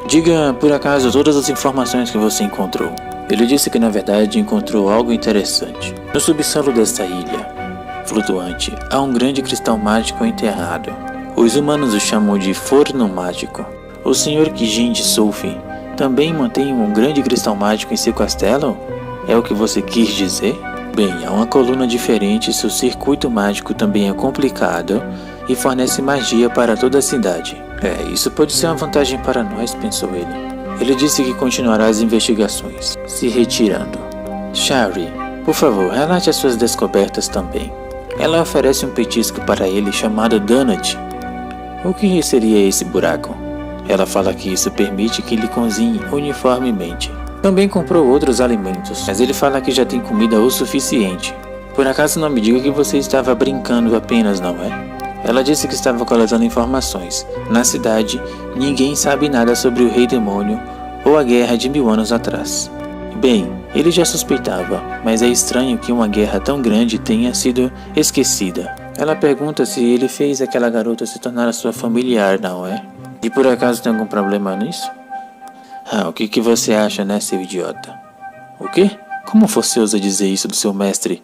Diga, por acaso, todas as informações que você encontrou. Ele disse que na verdade encontrou algo interessante. No subsolo desta ilha flutuante, há um grande cristal mágico enterrado. Os humanos o chamam de Forno Mágico. O Sr. Kijin de Sulfi também mantém um grande cristal mágico em seu castelo? É o que você quis dizer? Bem, há uma coluna diferente, seu circuito mágico também é complicado e fornece magia para toda a cidade. Isso pode ser uma vantagem para nós, pensou ele. Ele disse que continuará as investigações, se retirando. Shari, por favor, relate as suas descobertas também. Ela oferece um petisco para ele chamado Donut. O que seria esse buraco? Ela fala que isso permite que ele cozinhe uniformemente. Também comprou outros alimentos, mas ele fala que já tem comida o suficiente. Por acaso não me diga que você estava brincando apenas, não é? Ela disse que estava coletando informações. Na cidade, ninguém sabe nada sobre o Rei Demônio ou a guerra de 1000 anos atrás. Bem, ele já suspeitava, mas é estranho que uma guerra tão grande tenha sido esquecida. Ela pergunta se ele fez aquela garota se tornar a sua familiar, não é? E por acaso tem algum problema nisso? O que você acha, né, seu idiota? O quê? Como você ousa dizer isso do seu mestre?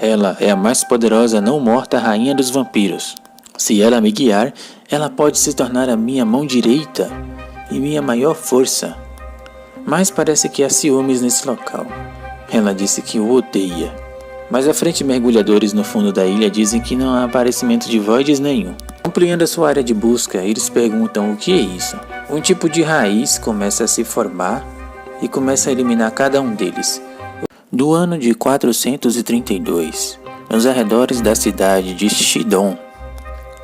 Ela é a mais poderosa não morta rainha dos vampiros. Se ela me guiar, ela pode se tornar a minha mão direita e minha maior força. Mas parece que há ciúmes nesse local. Ela disse que o odeia. Mas à frente mergulhadores no fundo da ilha dizem que não há aparecimento de voids nenhum. Ampliando a sua área de busca, eles perguntam o que é isso. Um tipo de raiz começa a se formar e começa a eliminar cada um deles. Do ano de 432, nos arredores da cidade de Shidon,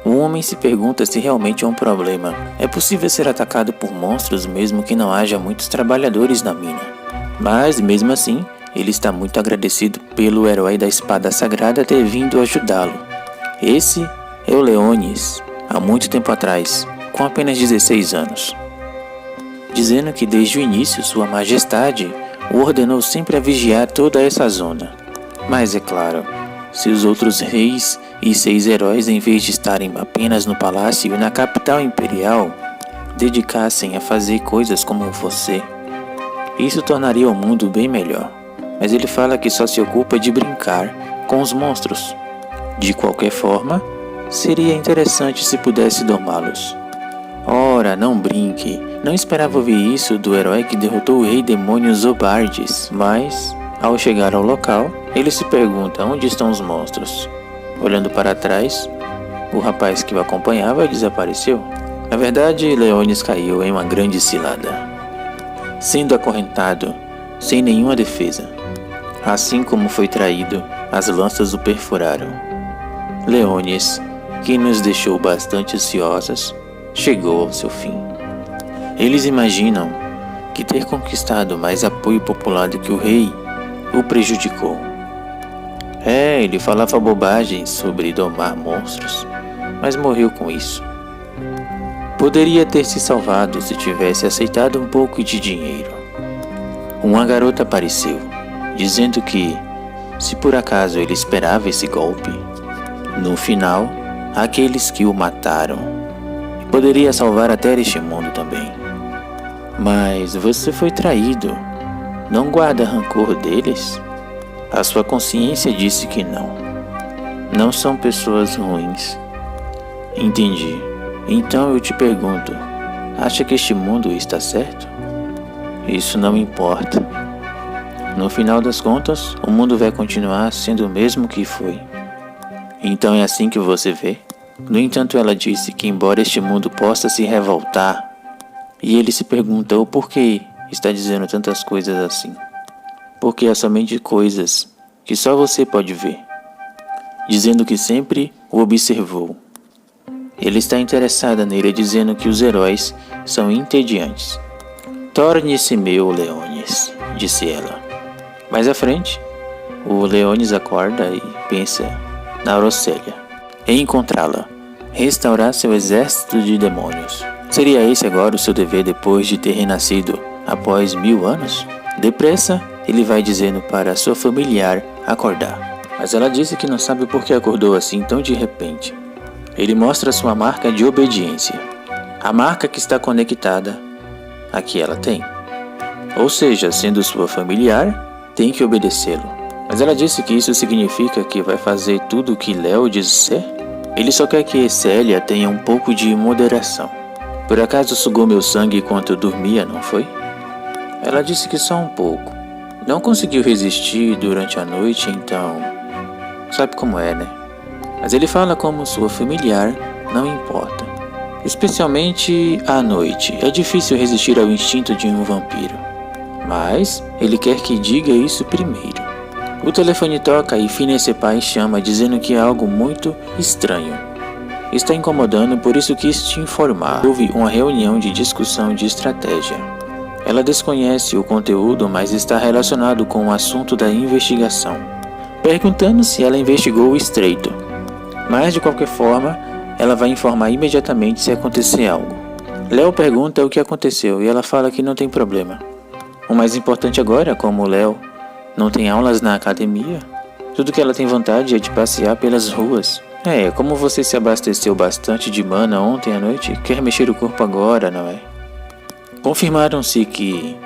um homem se pergunta se realmente é um problema. É possível ser atacado por monstros mesmo que não haja muitos trabalhadores na mina. Mas, mesmo assim, ele está muito agradecido pelo herói da espada sagrada ter vindo ajudá-lo. Esse é o Leonis, há muito tempo atrás, com apenas 16 anos. Dizendo que desde o início Sua Majestade o ordenou sempre a vigiar toda essa zona. Mas é claro, se os outros reis e 6 heróis, em vez de estarem apenas no palácio e na capital imperial, dedicassem a fazer coisas como você, isso tornaria o mundo bem melhor. Mas ele fala que só se ocupa de brincar com os monstros. De qualquer forma, seria interessante se pudesse domá-los. Ora, não brinque. Não esperava ouvir isso do herói que derrotou o rei demônio Zobardes. Mas, ao chegar ao local, ele se pergunta onde estão os monstros. Olhando para trás, o rapaz que o acompanhava desapareceu. Na verdade, Leonis caiu em uma grande cilada, sendo acorrentado, sem nenhuma defesa. Assim como foi traído, as lanças o perfuraram. Leonis, que nos deixou bastante ansiosos, chegou ao seu fim. Eles imaginam que ter conquistado mais apoio popular do que o rei o prejudicou. Ele falava bobagens sobre domar monstros, mas morreu com isso. Poderia ter se salvado se tivesse aceitado um pouco de dinheiro. Uma garota apareceu, dizendo que, se por acaso ele esperava esse golpe, no final, aqueles que o mataram, poderia salvar até este mundo também. Mas você foi traído. Não guarda rancor deles? A sua consciência disse que não. Não são pessoas ruins. Entendi. Então eu te pergunto, acha que este mundo está certo? Isso não importa. No final das contas, o mundo vai continuar sendo o mesmo que foi. Então é assim que você vê? No entanto, ela disse que embora este mundo possa se revoltar, e ele se perguntou por que está dizendo tantas coisas assim. Porque é somente coisas que só você pode ver. Dizendo que sempre o observou. Ele está interessada nele dizendo que os heróis são entediantes. Torne-se meu, Leones, disse ela. Mais à frente, o Leones acorda e pensa na Aurocélia. Em encontrá-la, restaurar seu exército de demônios. Seria esse agora o seu dever depois de ter renascido após 1000 anos? Depressa, ele vai dizendo para sua familiar acordar. Mas ela disse que não sabe por que acordou assim tão de repente. Ele mostra sua marca de obediência. A marca que está conectada a que ela tem. Ou seja, sendo sua familiar, tem que obedecê-lo. Mas ela disse que isso significa que vai fazer tudo o que Léo diz ser? Ele só quer que Célia tenha um pouco de moderação. Por acaso sugou meu sangue enquanto eu dormia, não foi? Ela disse que só um pouco. Não conseguiu resistir durante a noite, então... Sabe como é, né? Mas ele fala como sua familiar, não importa. Especialmente à noite. É difícil resistir ao instinto de um vampiro. Mas ele quer que diga isso primeiro. O telefone toca e Phineas Pai chama dizendo que é algo muito estranho. Está incomodando, por isso quis te informar. Houve uma reunião de discussão de estratégia. Ela desconhece o conteúdo, mas está relacionado com o assunto da investigação. Perguntando se ela investigou o estreito. Mas de qualquer forma, ela vai informar imediatamente se acontecer algo. Léo pergunta o que aconteceu e ela fala que não tem problema. O mais importante agora, como Léo não tem aulas na academia, tudo que ela tem vontade é de passear pelas ruas. Como você se abasteceu bastante de mana ontem à noite, quer mexer o corpo agora, não é? Confirmaram-se que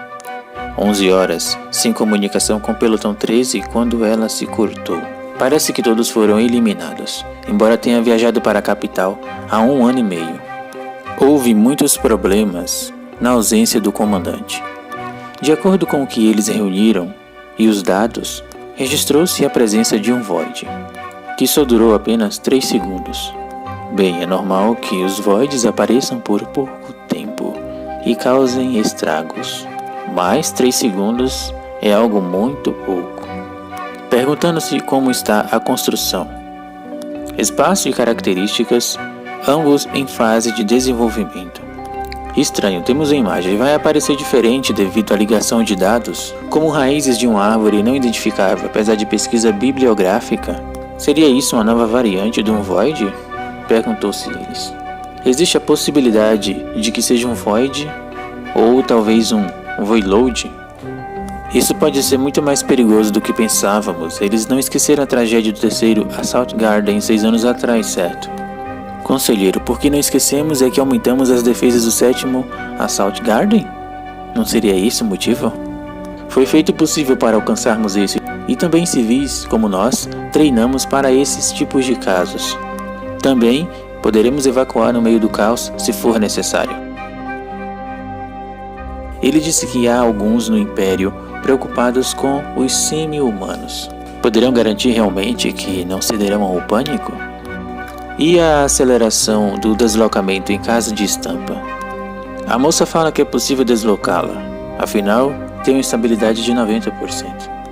11 horas, sem comunicação com o Pelotão 13 quando ela se cortou. Parece que todos foram eliminados, embora tenha viajado para a capital há 1 ano e meio. Houve muitos problemas na ausência do comandante. De acordo com o que eles reuniram e os dados, registrou-se a presença de um Void, que só durou apenas 3 segundos. Bem, é normal que os Voids apareçam por pouco tempo e causem estragos, mas 3 segundos é algo muito pouco. Perguntando-se como está a construção. Espaço e características, ambos em fase de desenvolvimento. Estranho, temos uma imagem, vai aparecer diferente devido à ligação de dados, como raízes de uma árvore não identificável, apesar de pesquisa bibliográfica. Seria isso uma nova variante de um Void? Perguntou-se eles. Existe a possibilidade de que seja um Void, ou talvez um Voidload? Isso pode ser muito mais perigoso do que pensávamos. Eles não esqueceram a tragédia do 3º Assault Garden 6 anos atrás, certo? Conselheiro, por que não esquecemos é que aumentamos as defesas do 7º Assault Garden? Não seria esse o motivo? Foi feito possível para alcançarmos isso, e também civis, como nós, treinamos para esses tipos de casos. Também poderemos evacuar no meio do caos se for necessário. Ele disse que há alguns no Império preocupados com os semi-humanos. Poderão garantir realmente que não cederão ao pânico? E a aceleração do deslocamento em caso de estampa? A moça fala que é possível deslocá-la, afinal, tem uma estabilidade de 90%.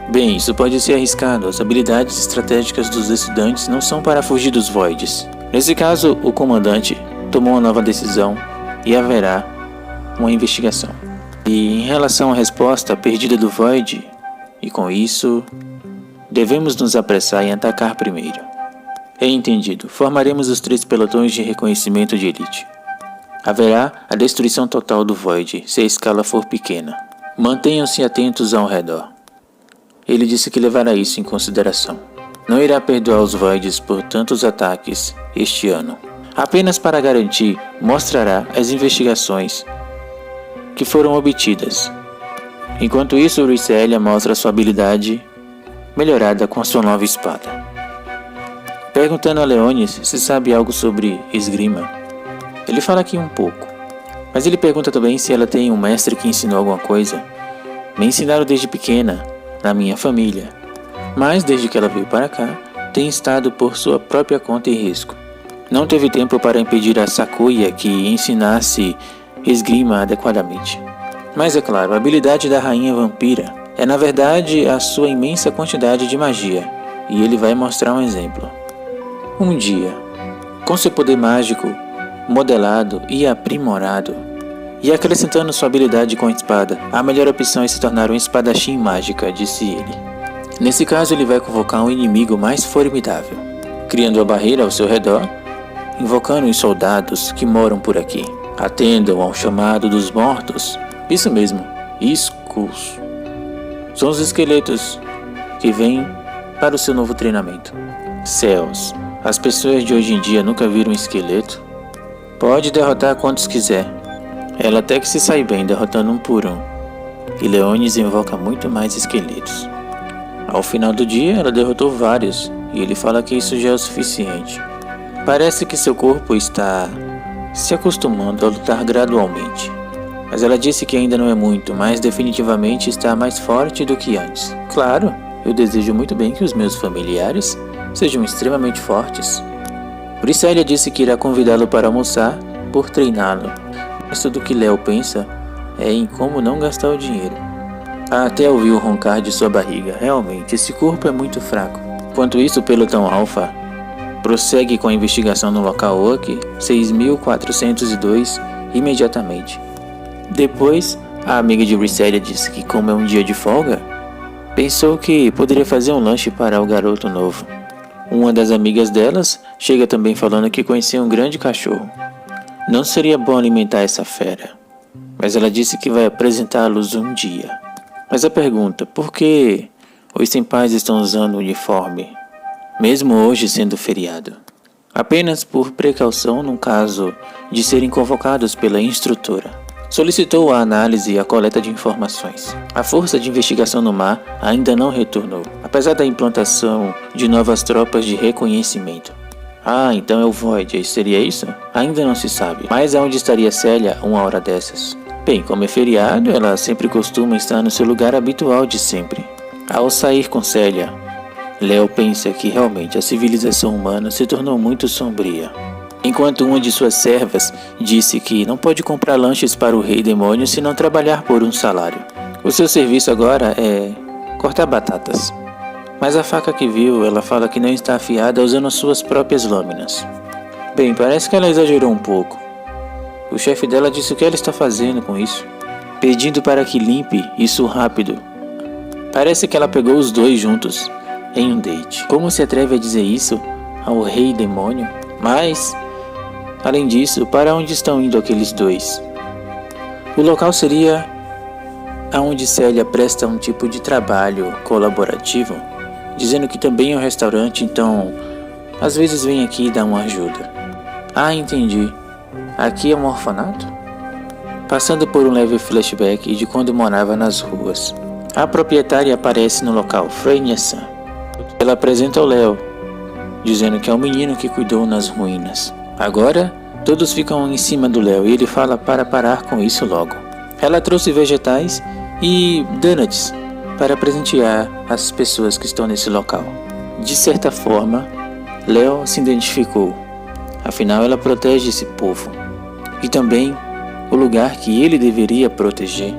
Bem, isso pode ser arriscado, as habilidades estratégicas dos estudantes não são para fugir dos Voids. Nesse caso, o comandante tomou uma nova decisão e haverá uma investigação. E em relação à resposta perdida do Void, e com isso, devemos nos apressar em atacar primeiro. É entendido, formaremos os 3 pelotões de reconhecimento de elite. Haverá a destruição total do Void, se a escala for pequena. Mantenham-se atentos ao redor. Ele disse que levará isso em consideração. Não irá perdoar os Voids por tantos ataques este ano. Apenas para garantir, mostrará as investigações que foram obtidas. Enquanto isso, Ricelia mostra sua habilidade melhorada com a sua nova espada. Perguntando a Leonis se sabe algo sobre esgrima, ele fala aqui um pouco, mas ele pergunta também se ela tem um mestre que ensinou alguma coisa. Me ensinaram desde pequena, na minha família, mas desde que ela veio para cá, tem estado por sua própria conta e risco. Não teve tempo para impedir a Sakuya que ensinasse esgrima adequadamente. Mas é claro, a habilidade da rainha vampira é na verdade a sua imensa quantidade de magia, e ele vai mostrar um exemplo. Um dia, com seu poder mágico modelado e aprimorado, e acrescentando sua habilidade com a espada, a melhor opção é se tornar um espadachim mágica, disse ele. Nesse caso, ele vai convocar um inimigo mais formidável, criando a barreira ao seu redor, invocando os soldados que moram por aqui. Atendam ao chamado dos mortos. Isso mesmo, Iscos. São os esqueletos que vêm para o seu novo treinamento. Céus, as pessoas de hoje em dia nunca viram um esqueleto? Pode derrotar quantos quiser. Ela até que se sai bem derrotando um por um. E Leonis invoca muito mais esqueletos. Ao final do dia, ela derrotou vários, e ele fala que isso já é o suficiente. Parece que seu corpo está se acostumando a lutar gradualmente. Mas ela disse que ainda não é muito, mas definitivamente está mais forte do que antes. Claro, eu desejo muito bem que os meus familiares sejam extremamente fortes. Ricelia disse que irá convidá-lo para almoçar por treiná-lo. Mas tudo que Léo pensa é em como não gastar o dinheiro. Até ouviu roncar de sua barriga. Realmente, esse corpo é muito fraco. Enquanto isso, o pelotão Alpha prossegue com a investigação no local Oak 6402 imediatamente. Depois, a amiga de Ricelia disse que, como é um dia de folga, pensou que poderia fazer um lanche para o garoto novo. Uma das amigas delas chega também falando que conhecia um grande cachorro. Não seria bom alimentar essa fera, mas ela disse que vai apresentá-los um dia. Mas a pergunta, por que os senpais estão usando o uniforme, mesmo hoje sendo feriado? Apenas por precaução no caso de serem convocados pela instrutora. Solicitou a análise e a coleta de informações. A força de investigação no mar ainda não retornou, apesar da implantação de novas tropas de reconhecimento. Ah, então é o Void, seria isso? Ainda não se sabe. Mas aonde estaria Célia uma hora dessas? Bem, como é feriado, ela sempre costuma estar no seu lugar habitual de sempre. Ao sair com Célia, Léo pensa que realmente a civilização humana se tornou muito sombria. Enquanto uma de suas servas disse que não pode comprar lanches para o rei demônio se não trabalhar por um salário. O seu serviço agora é cortar batatas. Mas a faca que viu, ela fala que não está afiada usando suas próprias lâminas. Bem, parece que ela exagerou um pouco. O chefe dela disse o que ela está fazendo com isso, pedindo para que limpe isso rápido. Parece que ela pegou os dois juntos em um date. Como se atreve a dizer isso ao rei demônio? Mas, além disso, para onde estão indo aqueles dois? O local seria aonde Célia presta um tipo de trabalho colaborativo, dizendo que também é um restaurante, então às vezes vem aqui dar uma ajuda. Ah, entendi. Aqui é um orfanato? Passando por um leve flashback de quando morava nas ruas. A proprietária aparece no local, Freynia-san. Ela apresenta ao Léo, dizendo que é o menino que cuidou nas ruínas. Agora, todos ficam em cima do Léo e ele fala para parar com isso logo. Ela trouxe vegetais e donuts para presentear as pessoas que estão nesse local. De certa forma, Léo se identificou. Afinal, ela protege esse povo. E também o lugar que ele deveria proteger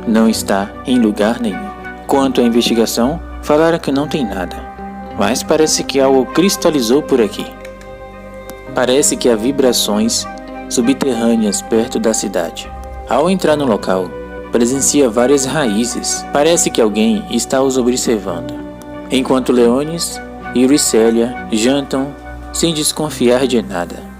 não está em lugar nenhum. Quanto à investigação, falaram que não tem nada. Mas parece que algo cristalizou por aqui. Parece que há vibrações subterrâneas perto da cidade. Ao entrar no local, presencia várias raízes. Parece que alguém está os observando. Enquanto Leonis e Ricelia jantam sem desconfiar de nada.